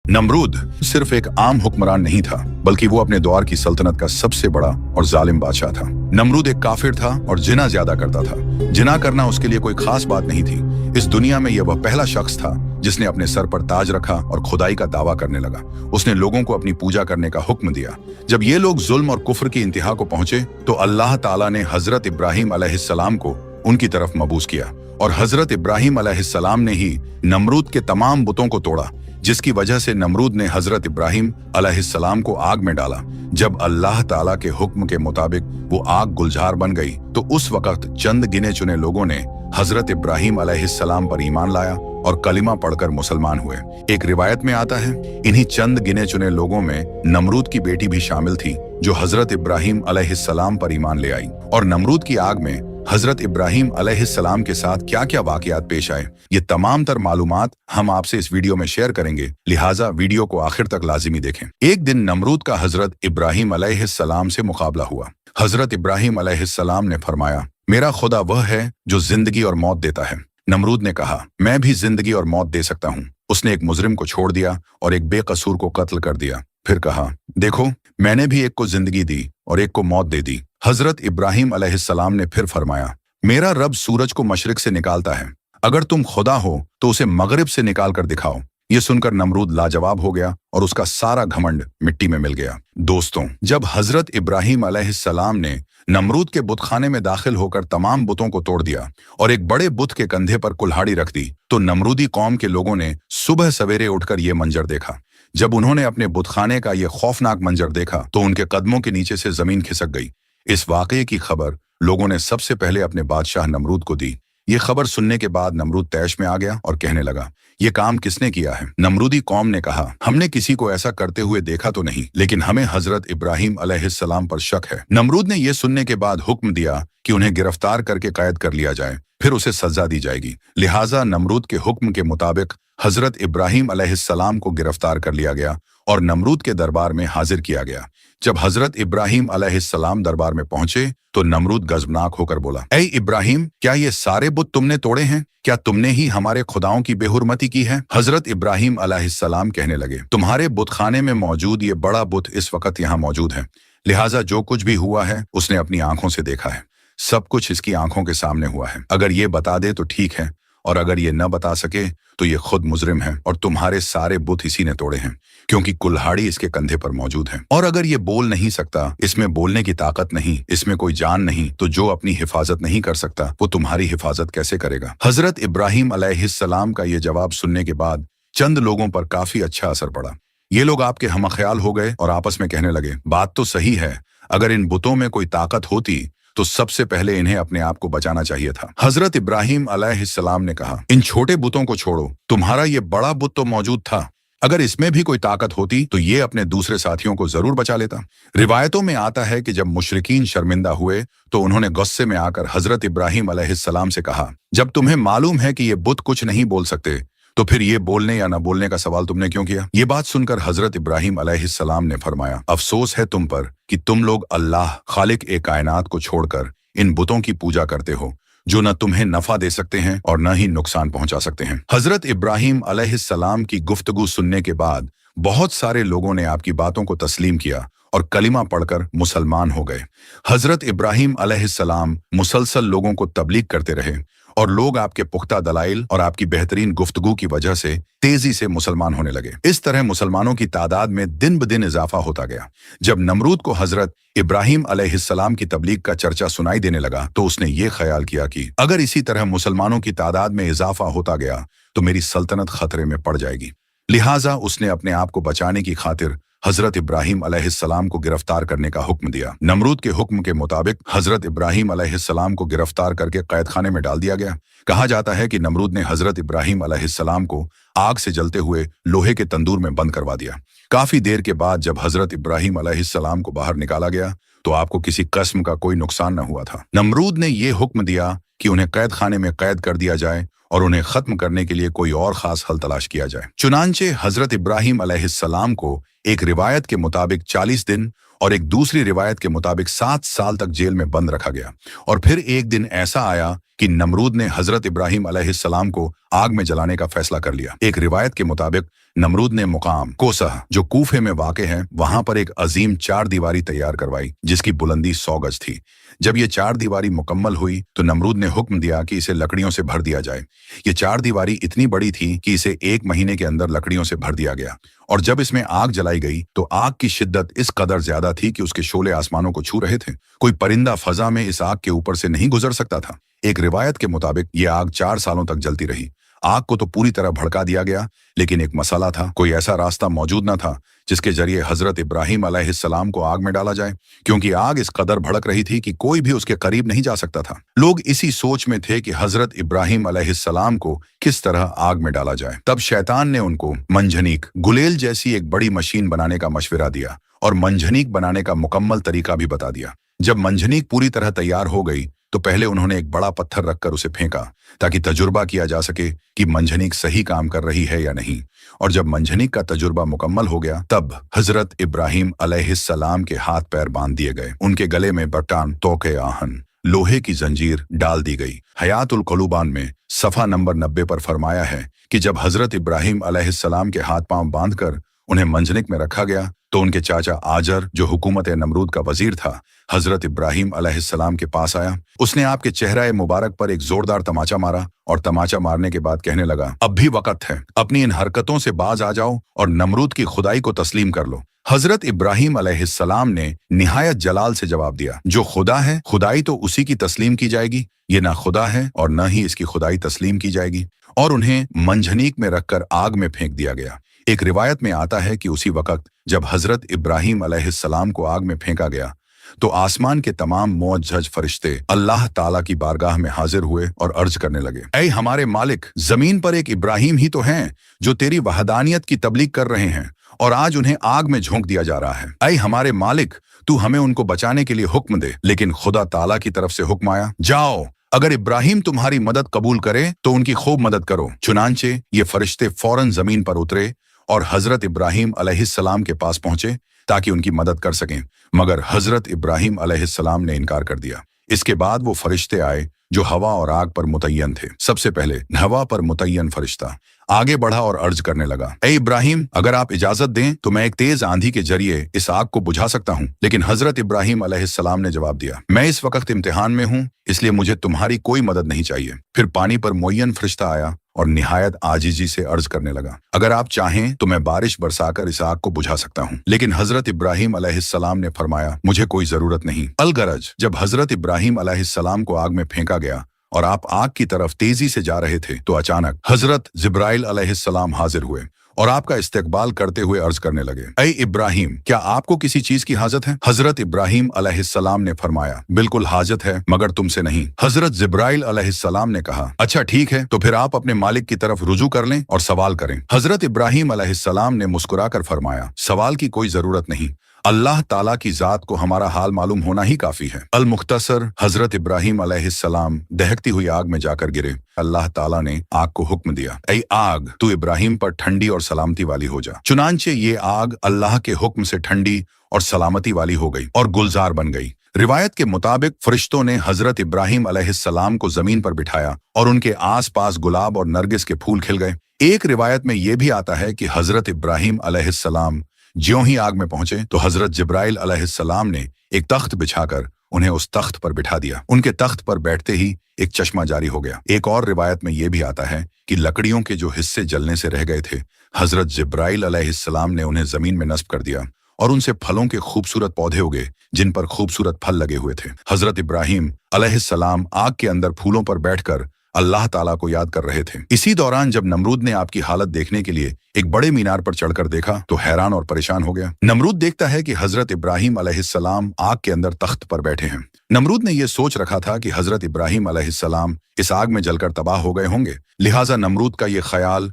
नमरूद सिर्फ एक आम हुक्मरान नहीं था, बल्कि वो अपने दौर की सल्तनत का सबसे बड़ा और जालिम बादशाह था। नमरूद एक काफिर था और जिना ज्यादा करता था। जिना करना उसके लिए कोई खास बात नहीं थी। इस दुनिया में यह वह पहला शख्स था जिसने अपने सर पर ताज रखा और खुदाई का दावा करने लगा। उसने लोगों को अपनी पूजा करने का हुक्म दिया। जब ये लोग जुल्म और कुफ्र की इंतहा को पहुंचे तो अल्लाह ताला ने हजरत इब्राहिम अलैहिस्सलाम को उनकी तरफ मबूस किया और हजरत इब्राहिम अलैहिस्सलाम ने ही नमरूद के तमाम बुतों को तोड़ा, जिसकी वजह से नमरूद ने हजरत इब्राहिम अलैहिस्सलाम को आग में डाला। जब अल्लाह ताला के हुक्म के मुताबिक वो आग गुलजार बन गई तो उस वक्त चंद गिने चुने लोगों ने हजरत इब्राहिम अलैहिस्सलाम पर ईमान लाया और कलिमा पढ़कर मुसलमान हुए। एक रिवायत में आता है, इन्हीं चंद गिने चुने लोगों में नमरूद की बेटी भी शामिल थी, जो हजरत इब्राहिम अलैहिस्सलाम पर ईमान ले आई। और नमरूद की आग में हजरत इब्राहिम अलैहिस्सलाम के साथ क्या क्या वाकयात पेश आए, ये तमाम तर मालूमात हम आपसे इस वीडियो में शेयर करेंगे, लिहाजा वीडियो को आखिर तक लाजिमी देखें। एक दिन नमरूद का हजरत इब्राहिम अलैहिस्सलाम से मुकाबला हुआ। हजरत इब्राहिम अलैहिस्सलाम ने फरमाया, मेरा खुदा वह है जो जिंदगी और मौत देता है। नमरूद ने कहा, मैं भी जिंदगी और मौत दे सकता हूँ। उसने एक मुजरिम को छोड़ दिया और एक बेकसूर को कत्ल कर दिया। फिर कहा, देखो, मैंने भी एक को जिंदगी दी और एक को मौत दे दी। हजरत इब्राहिम अलैहिस्सलाम ने फिर फरमाया, मेरा रब सूरज को मशरिक से निकालता है, अगर तुम खुदा हो तो उसे मगरिब से निकाल कर दिखाओ। ये सुनकर नमरूद लाजवाब हो गया और उसका सारा घमंड मिट्टी में मिल गया। दोस्तों, जब हजरत इब्राहिम अलैहिस्सलाम ने नमरूद के बुतखाने में दाखिल होकर तमाम बुतों को तोड़ दिया और एक बड़े बुत के कंधे पर कुल्हाड़ी रख दी, तो नमरूदी कौम के लोगों ने सुबह सवेरे उठकर यह मंजर देखा। जब उन्होंने अपने बुतखाने का यह खौफनाक मंजर देखा तो उनके कदमों के नीचे से जमीन खिसक गई। इस वाकये की खबर लोगों ने सबसे पहले अपने बादशाह नमरूद को दी। ये खबर सुनने के बाद नमरूद तैश में आ गया और कहने लगा, ये काम किसने किया है? नमरूदी कौम ने कहा, हमने किसी को ऐसा करते हुए देखा तो नहीं, लेकिन हमें हजरत इब्राहिम अलैहिस्सलाम पर शक है। नमरूद ने यह सुनने के बाद हुक्म दिया कि उन्हें गिरफ्तार करके कैद कर लिया जाए, फिर उसे सजा दी जाएगी। लिहाजा नमरूद के हुक्म के मुताबिक हजरत इब्राहिम अलैहिस्सलाम को गिरफ्तार कर लिया गया और नमरूद के दरबार में हाजिर किया गया। जब हजरत इब्राहिम अलैहिस्सलाम दरबार में पहुंचे तो नमरूद गजबनाक होकर बोला, ऐ इब्राहिम, क्या ये सारे बुत तुमने तोड़े हैं? क्या तुमने ही हमारे खुदाओं की बेहुरमती की है? हजरत इब्राहिम अलैहिस्सलाम कहने लगे, तुम्हारे बुतखाने में मौजूद ये बड़ा बुत इस वक्त यहाँ मौजूद है, लिहाजा जो कुछ भी हुआ है उसने अपनी आंखों से देखा है। सब कुछ इसकी आंखों के सामने हुआ है। अगर ये बता दे तो ठीक है, और अगर ये न बता सके तो ये खुद मुजरिम है और तुम्हारे सारे बुत इसी ने तोड़े हैं, क्योंकि कुल्हाड़ी इसके कंधे पर मौजूद है। और अगर ये बोल नहीं सकता, इसमें बोलने की ताकत नहीं, इसमें कोई जान नहीं, तो जो अपनी हिफाजत नहीं कर सकता वो तुम्हारी हिफाजत कैसे करेगा? हजरत इब्राहिम अलैहिस्सलाम का ये जवाब सुनने के बाद चंद लोगों पर काफी अच्छा असर पड़ा। ये लोग आपके हमख्याल हो गए और आपस में कहने लगे, बात तो सही है, अगर इन बुतों में कोई ताकत होती तो सबसे पहले इन्हें अपने आप को बचाना चाहिए था। हजरत इब्राहिम अलैहिस्सलाम ने कहा, इन छोटे बुतों को छोड़ो, तुम्हारा ये बड़ा बुत तो मौजूद था, अगर इसमें भी कोई ताकत होती तो ये अपने दूसरे साथियों को जरूर बचा लेता। रिवायतों में आता है कि जब मुशरिकीन शर्मिंदा हुए तो उन्होंने गुस्से में आकर हजरत इब्राहिम अलैहिस्सलाम से कहा, जब तुम्हें मालूम है कि ये बुत कुछ नहीं बोल सकते तो फिर ये बोलने या न बोलने का सवाल तुमने क्यों किया? ये बात सुनकर हजरत इब्राहिम अलैहिस्सलाम ने फरमाया, अफसोस है तुम पर कि तुम लोग अल्लाह खालिक ए कायनात को छोड़कर इन बुतों की पूजा करते हो, जो न तुम्हें नफा दे सकते हैं और न ही नुकसान पहुंचा सकते हैं। हजरत इब्राहिम अलैहिस्सलाम की गुफ्तगू सुनने के बाद बहुत सारे लोगों ने आपकी बातों को तस्लीम किया और कलिमा पढ़कर मुसलमान हो गए। हजरत इब्राहिम अलैहिस्सलाम मुसलसल लोगों को तबलीग करते रहे और लोग आपके पुख्ता दलाइल और आपकी बेहतरीन गुफ्तगू की वजह से तेजी से मुसलमान होने लगे। इस तरह मुसलमानों की तादाद में दिन ब दिन इजाफा होता गया। जब नमरूद को हजरत इब्राहिम अलैहिस्सलाम की तबलीग का चर्चा सुनाई देने लगा तो उसने ये ख्याल किया कि अगर इसी तरह मुसलमानों की तादाद में इजाफा होता गया तो मेरी सल्तनत खतरे में पड़ जाएगी। लिहाजा उसने अपने आप को बचाने की खातिर हजरत इब्राहिम अलैहिस्सलाम को गिरफ्तार करने का हुक्म दिया। नमरूद के हुक्म के मुताबिक हजरत इब्राहिम अलैहिस्सलाम को गिरफ्तार करके कैद खाने में डाल दिया गया। कहा जाता है कि नमरूद ने हजरत इब्राहिम अलैहिस्सलाम को आग से जलते हुए लोहे के तंदूर में बंद करवा दिया। काफी देर के बाद जब हजरत इब्राहिम अलैहिस्सलाम को बाहर निकाला गया तो आपको किसी किस्म का कोई नुकसान न हुआ था। नमरूद ने यह हुक्म दिया कि उन्हें कैद खाने में कैद कर दिया जाए और उन्हें खत्म करने के लिए कोई और खास हल तलाश किया जाए। चुनांचे हजरत इब्राहिम अलैहिस्सलाम को एक रिवायत के मुताबिक 40 दिन और एक दूसरी रिवायत के मुताबिक 7 साल तक जेल में बंद रखा गया। और फिर एक दिन ऐसा आया कि नमरूद ने हजरत इब्राहिम अलैहिस्सलाम को आग में जलाने का फैसला कर लिया। एक रिवायत के मुताबिक नमरूद ने मुकाम कोसह जो कूफे में वाक़ है वहां पर एक अजीम 4 दीवारी तैयार करवाई जिसकी बुलंदी 100 गज थी। जब ये 4 दीवारी मुकम्मल हुई तो नमरूद ने हुक्म दिया कि इसे लकड़ियों से भर दिया जाए। ये 4 दीवारी इतनी बड़ी थी कि इसे 1 महीने के अंदर लकड़ियों से भर दिया गया, और जब इसमें आग जलाई गई तो आग की शिद्दत इस कदर ज्यादा थी कि उसके शोले आसमानों को छू रहे थे। कोई परिंदा फजा में इस आग के ऊपर से नहीं गुजर सकता था। एक रिवायत के मुताबिक ये आग 4 सालों तक जलती रही। आग को तो पूरी तरह भड़का दिया गया, लेकिन एक मसला था। कोई ऐसा रास्ता मौजूद न था जिसके जरिए हजरत इब्राहिम अलैहिस्सलाम को आग में डाला जाए, क्योंकि आग इस कदर भड़क रही थी कि कोई भी उसके करीब नहीं जा सकता था। लोग इसी सोच में थे कि हजरत इब्राहिम अलैहिस्सलाम को किस तरह आग में डाला जाए। तब शैतान ने उनको मंजनीक गुलेल जैसी एक बड़ी मशीन बनाने का मशवरा दिया और मंजनीक बनाने का मुकम्मल तरीका भी बता दिया। जब मंजनीक पूरी तरह तैयार हो गई तो पहले उन्होंने एक बड़ा पत्थर रखकर उसे फेंका ताकि तजुर्बा किया जा सके कि मंजनीक सही काम कर रही है या नहीं। और जब मंजनीक का तजुर्बा मुकम्मल हो गया तब हजरत इब्राहिम अलैहिस्सलाम के हाथ पैर बांध दिए गए। उनके गले में बटान तोके आहन लोहे की जंजीर डाल दी गई। हयातुल क़ुलूबान में सफ़ा नंबर 90 पर फरमाया है कि जब हजरत इब्राहिम अलैहिस्सलाम के हाथ पांव बांधकर उन्हें मंजनिक में रखा गया तो उनके चाचा आजर जो हुकूमत नमरूद का वजीर था हजरत इब्राहिम अलैहिस्सलाम के पास आया। उसने आपके चेहरा मुबारक पर एक जोरदार तमाचा मारा और तमाचा मारने के बाद कहने लगा, अब भी वक्त है, अपनी इन हरकतों से बाज आ जाओ और नमरूद की खुदाई को तस्लीम कर लो। हजरत इब्राहिम अलैहिस्सलाम ने निहायत जलाल से जवाब दिया, जो खुदा है खुदाई तो उसी की तस्लीम की जाएगी, ये ना खुदा है और न ही इसकी खुदाई तस्लीम की जाएगी। और उन्हें मंजनीक में रखकर आग में फेंक दिया गया। एक रिवायत में आता है कि उसी वक्त जब हजरत इब्राहिम अलैहिस्सलाम को आग में फेंका गया तो आसमान के तमाम मुअज्जज फरिश्ते अल्लाह ताला की बारगाह में हाजिर हुए और अर्ज करने लगे, ऐ हमारे मालिक, जमीन पर एक इब्राहिम ही तो हैं जो तेरी वहदानियत की तबलीग कर रहे हैं और आज उन्हें आग में झोंक दिया जा रहा है। ऐ हमारे मालिक, तू हमें उनको बचाने के लिए हुक्म दे। लेकिन खुदा ताला की तरफ से हुक्म आया, जाओ, अगर इब्राहिम तुम्हारी मदद कबूल करे तो उनकी खूब मदद करो। चुनांचे ये फरिश्ते फौरन जमीन पर उतरे और हजरत इब्राहिम अलैहिस्सलाम के पास पहुंचे ताकि उनकी मदद कर सकें, मगर हजरत इब्राहिम अलैहिस्सलाम ने इनकार कर दिया। इसके बाद वो फरिश्ते आए जो हवा और आग पर मुतय्यन थे। सबसे पहले हवा पर मुतय्यन फरिश्ता आगे बढ़ा और अर्ज करने लगा, ए इब्राहिम, अगर आप इजाजत दें तो मैं एक तेज आंधी के जरिए इस आग को बुझा सकता हूं। लेकिन हजरत इब्राहिम अलैहिस्सलाम ने जवाब दिया, मैं इस वक्त इम्तिहान में हूं, इसलिए मुझे तुम्हारी कोई मदद नहीं चाहिए। फिर पानी पर मुय्यन फरिश्ता आया और निहायत आजिजी से अर्ज करने लगा, अगर आप चाहें तो मैं बारिश बरसाकर इस आग को बुझा सकता हूं। लेकिन हजरत इब्राहिम अलैहिस्सलाम ने फरमाया, मुझे कोई जरूरत नहीं। अलगरज जब हजरत इब्राहिम अलैहिस्सलाम को आग में फेंका गया और आप आग की तरफ तेजी से जा रहे थे तो अचानक हजरत जिब्राइल अलैहिस्सलाम हाजिर हुए और आपका इस्तकबाल करते हुए अर्ज करने लगे, ऐ इब्राहिम, क्या आपको किसी चीज की हाजत है? हजरत इब्राहिम अलैहिस्सलाम ने फरमाया, बिल्कुल हाजत है, मगर तुमसे नहीं। हजरत जिब्राइल अलैहिस्सलाम ने कहा, अच्छा ठीक है, तो फिर आप अपने मालिक की तरफ रुजू कर लें और सवाल करें। हजरत इब्राहिम अलैहिस्सलाम ने मुस्कुराकर फरमाया, सवाल की कोई जरूरत नहीं, अल्लाह ताला की जात को हमारा हाल मालूम होना ही काफी है। अल मुख्तसर हजरत इब्राहिम अलैहिस्सलाम दहकती हुई आग में जाकर गिरे। अल्लाह ताला ने आग को हुक्म दिया, ऐ आग, तू इब्राहिम पर ठंडी और सलामती वाली हो जा। चुनांचे ये आग अल्लाह के हुक्म से ठंडी और सलामती वाली हो गई और गुलजार बन गई। रिवायत के मुताबिक फरिश्तों ने हजरत इब्राहिम अलैहिस्सलाम को जमीन पर बिठाया और उनके आस पास गुलाब और नरगिस के फूल खिल गए। एक रिवायत में यह भी आता है कि हजरत इब्राहिम अलैहिस्सलाम ज्यों ही आग में पहुंचे तो हजरत जिब्राइल अलैहिस्सलाम ने एक तख्त बिछाकर उन्हें उस तख्त पर बिठा दिया। उनके तख्त पर बैठते ही एक चश्मा जारी हो गया। एक और रिवायत में यह भी आता है कि लकड़ियों के जो हिस्से जलने से रह गए थे हजरत जिब्राइल अलैहिस्सलाम ने उन्हें जमीन में नस्ब कर दिया और उनसे फलों के खूबसूरत पौधे उगे जिन पर खूबसूरत फल लगे हुए थे। हजरत इब्राहिम अलैहिस्सलाम आग के अंदर फूलों पर बैठकर अल्लाह ताला को याद कर रहे थे। इसी दौरान जब नमरूद ने आपकी हालत देखने के लिए एक बड़े मीनार पर चढ़कर देखा तो हैरान और परेशान हो गया। नमरूद देखता है कि हजरत इब्राहिम अलैहिस्सलाम आग के अंदर तख्त पर बैठे हैं। नमरूद ने यह सोच रखा था कि हजरत इब्राहिम अलैहिस्सलाम इस आग में जलकर तबाह हो गए होंगे, लिहाजा नमरूद का यह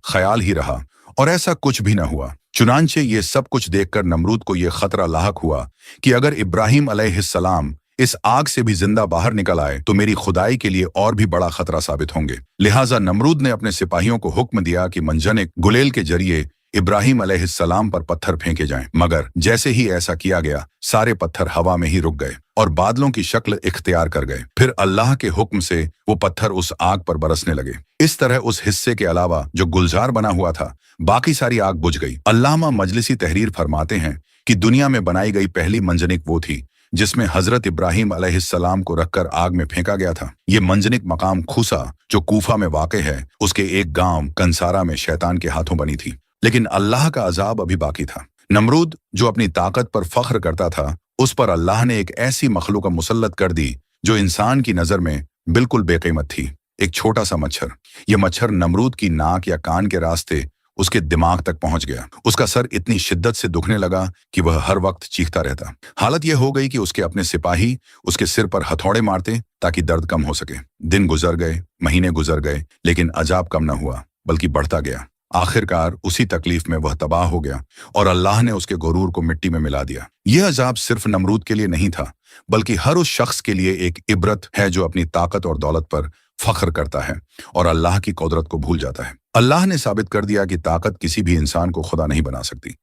ख्याल ही रहा और ऐसा कुछ भी न हुआ। चुनांचे ये सब कुछ देखकर नमरूद को यह खतरा लाहक हुआ कि अगर इब्राहिम अलैहिस्सलाम इस आग से भी जिंदा बाहर निकल आए तो मेरी खुदाई के लिए और भी बड़ा खतरा साबित होंगे। लिहाजा नमरूद ने अपने सिपाहियों को हुक्म दिया कि मंजनिक गुलेल के जरिए इब्राहिम अलैहिस्सलाम पर पत्थर फेंके जाएं, मगर जैसे ही ऐसा किया गया सारे पत्थर हवा में ही रुक गए और बादलों की शक्ल इख्तियार कर गए। फिर अल्लाह के हुक्म से वो पत्थर उस आग पर बरसने लगे। इस तरह उस हिस्से के अलावा जो गुलजार बना हुआ था बाकी सारी आग बुझ गई। अल्लामा मजलिसी तहरीर फरमाते हैं कि दुनिया में बनाई गई पहली मंजनिक वो थी जिसमें हजरत इब्राहिम अलैहिस्सलाम को रखकर आग में फेंका गया था। ये मंजनिक मकाम खूसा जो कूफा में वाक़ है, उसके एक गांव कंसारा में शैतान के हाथों बनी थी। लेकिन अल्लाह का अजाब अभी बाकी था। नमरूद जो अपनी ताकत पर फख्र करता था, उस पर अल्लाह ने एक ऐसी मखलूक मुसल्लत कर दी जो इंसान की नजर में बिल्कुल बेकीमत थी। एक छोटा सा मच्छर। यह मच्छर नमरूद की नाक या कान के रास्ते उसके दिमाग तक पहुंच गया। उसका सर इतनी शिद्दत से दुखने लगा कि वह हर वक्त चीखता रहता। हालत यह हो गई कि उसके अपने सिपाही उसके सिर पर हथौड़े मारते ताकि दर्द कम हो सके। दिन गुजर गए, महीने गुजर गए, लेकिन अजाब कम न हुआ बल्कि बढ़ता गया। आखिरकार उसी तकलीफ में वह तबाह हो गया और अल्लाह ने उसके गुरूर को मिट्टी में मिला दिया। यह अजाब सिर्फ नमरूद के लिए नहीं था, बल्कि हर उस शख्स के लिए एक इबरत है जो अपनी ताकत और दौलत पर फख्र करता है और अल्लाह की कुदरत को भूल जाता है। अल्लाह ने साबित कर दिया कि ताकत किसी भी इंसान को खुदा नहीं बना सकती।